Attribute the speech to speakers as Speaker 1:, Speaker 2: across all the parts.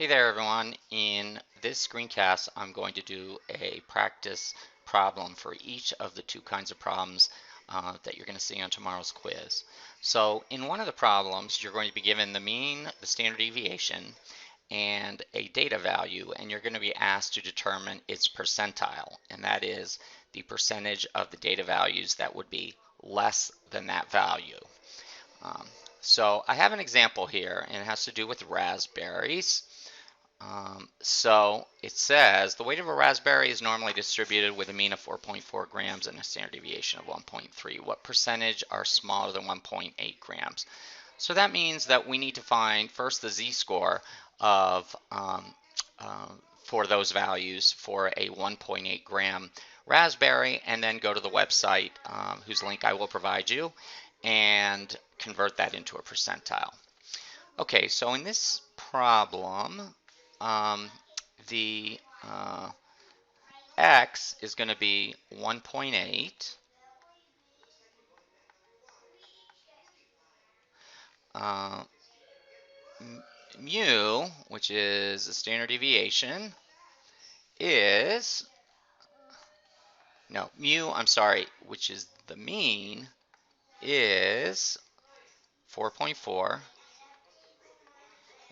Speaker 1: Hey there everyone. In this screencast I'm going to do a practice problem for each of the two kinds of problems that you're going to see on tomorrow's quiz. So in one of the problems you're going to be given the mean, the standard deviation, and a data value, and you're going to be asked to determine its percentile, and that is the percentage of the data values that would be less than that value. Um, so I have an example here, and it has to do with raspberries. So it says the weight of a raspberry is normally distributed with a mean of 4.4 grams and a standard deviation of 1.3. What percentage are smaller than 1.8 grams? So that means that we need to find first the z-score of for those values for a 1.8 gram raspberry, and then go to the website whose link I will provide you and convert that into a percentile. Okay, so in this problem, the x is going to be 1.8. Mu, which is the standard deviation, is, no, mu, I'm sorry, which is the mean, is 4.4.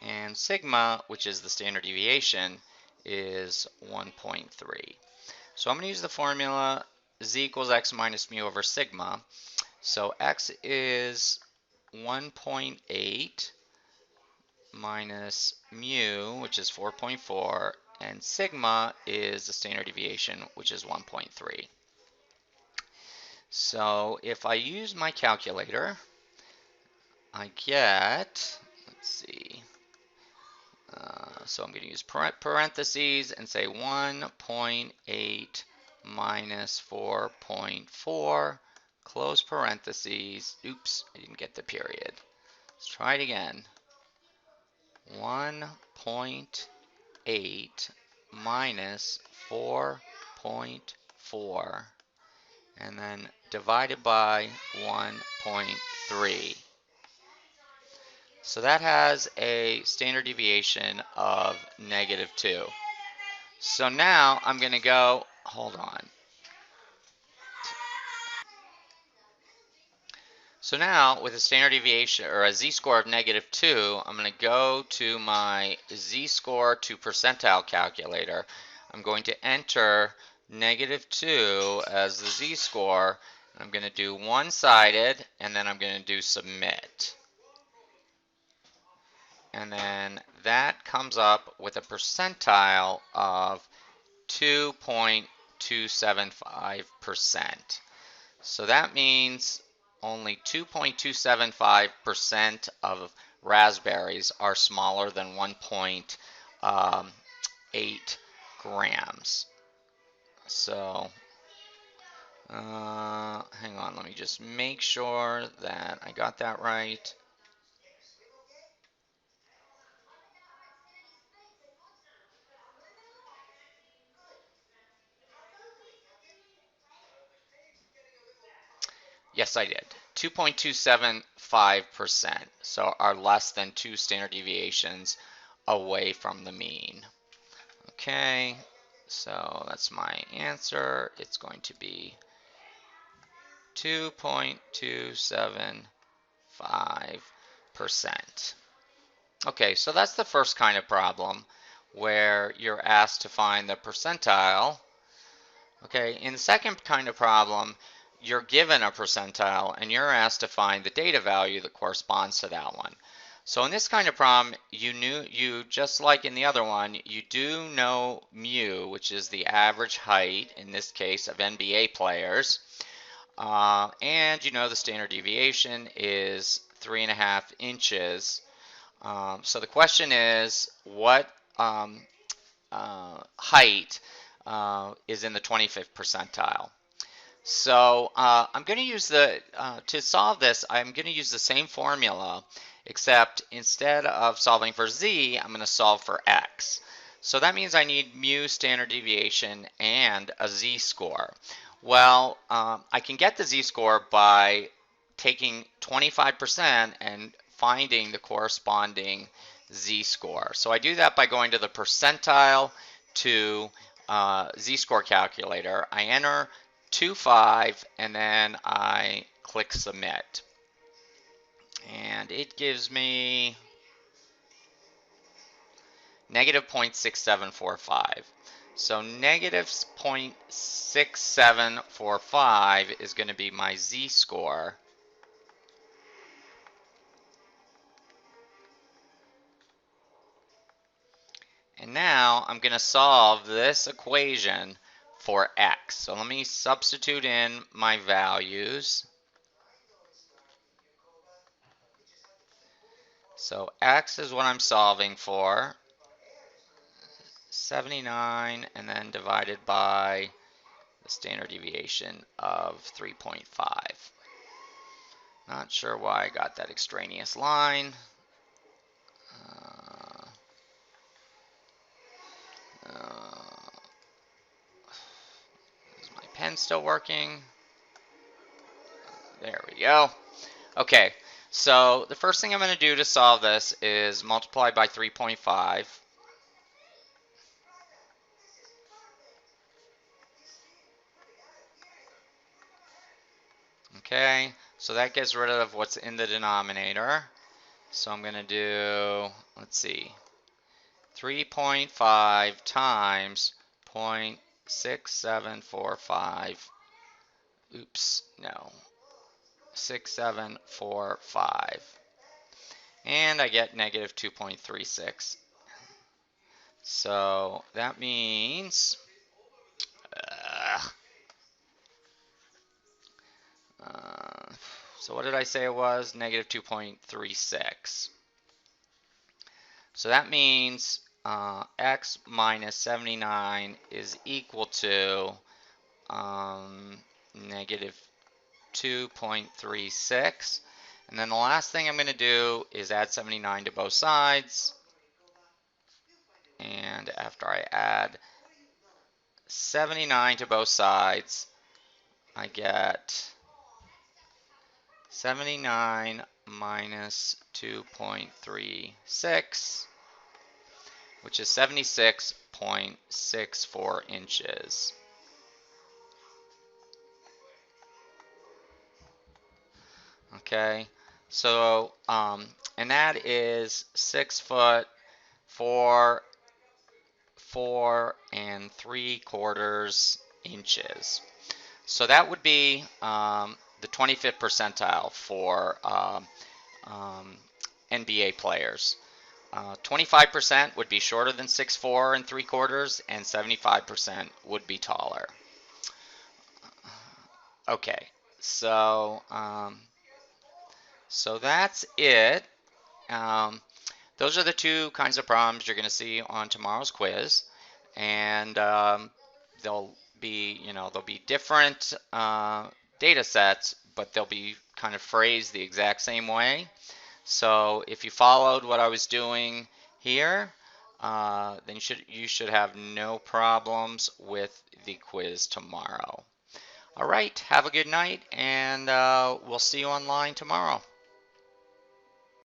Speaker 1: And sigma, which is the standard deviation, is 1.3. So I'm going to use the formula z equals x minus mu over sigma. So x is 1.8 minus mu, which is 4.4, and sigma is the standard deviation, which is 1.3. So if I use my calculator, I get, let's see, so I'm going to use parentheses and say 1.8 minus 4.4, close parentheses. Oops, I didn't get the period. Let's try it again. 1.8 minus 4.4, and then divided by 1.3. So that has a standard deviation of -2. So now I'm going to go, hold on. So now with a standard deviation or a z-score of -2, I'm going to go to my z-score to percentile calculator. I'm going to enter -2 as the z-score. I'm going to do one-sided, and then I'm going to do submit. And then that comes up with a percentile of 2.275%. So that means only 2.275% of raspberries are smaller than 1.8 grams. So hang on, let me just make sure that I got that right. Yes, I did. 2.275%, so are less than 2 standard deviations away from the mean. Okay, so that's my answer. It's going to be 2.275%. Okay, so that's the first kind of problem where you're asked to find the percentile. Okay, in the second kind of problem, you're given a percentile and you're asked to find the data value that corresponds to that one. So in this kind of problem, you just like in the other one, you do know mu, which is the average height, in this case, of NBA players. And you know the standard deviation is 3.5 inches. So the question is, what height is in the 25th percentile? So I'm going to use to solve this, I'm going to use the same formula, except instead of solving for z, I'm going to solve for x. So that means I need mu, standard deviation, and a z-score. Well, I can get the z-score by taking 25% and finding the corresponding zScore. So I do that by going to the percentile to zScore calculator. I enter 2.5 and then I click submit. And it gives me negative 0.6745. So negative 0.6745 is going to be my z-score. And now I'm going to solve this equation for x. So let me substitute in my values. So x is what I'm solving for. 79 and then divided by the standard deviation of 3.5. Not sure why I got that extraneous line. Is my pen still working? There we go. Okay, so the first thing I'm going to do to solve this is multiply by 3.5. Okay, so that gets rid of what's in the denominator. So I'm going to do, let's see, 3.5 times 0.6745. Oops, no. 6745. And I get negative 2.36. So that means so what did I say it was? Negative 2.36. So that means x minus 79 is equal to negative 2.36. And then the last thing I'm going to do is add 79 to both sides. And after I add 79 to both sides, I get 79 minus 2.36, which is 76.64 inches. Okay, so and that is 6 foot 4 and 3/4 inches. So that would be the 25th percentile for NBA players. 25% would be shorter than 6'4" and 3/4, and 75% would be taller. Okay, so so that's it. Those are the two kinds of problems you're going to see on tomorrow's quiz, and they'll be, they'll be different data sets, but they'll be kind of phrased the exact same way. So if you followed what I was doing here, then you should have no problems with the quiz tomorrow. All right, have a good night, and we'll see you online tomorrow.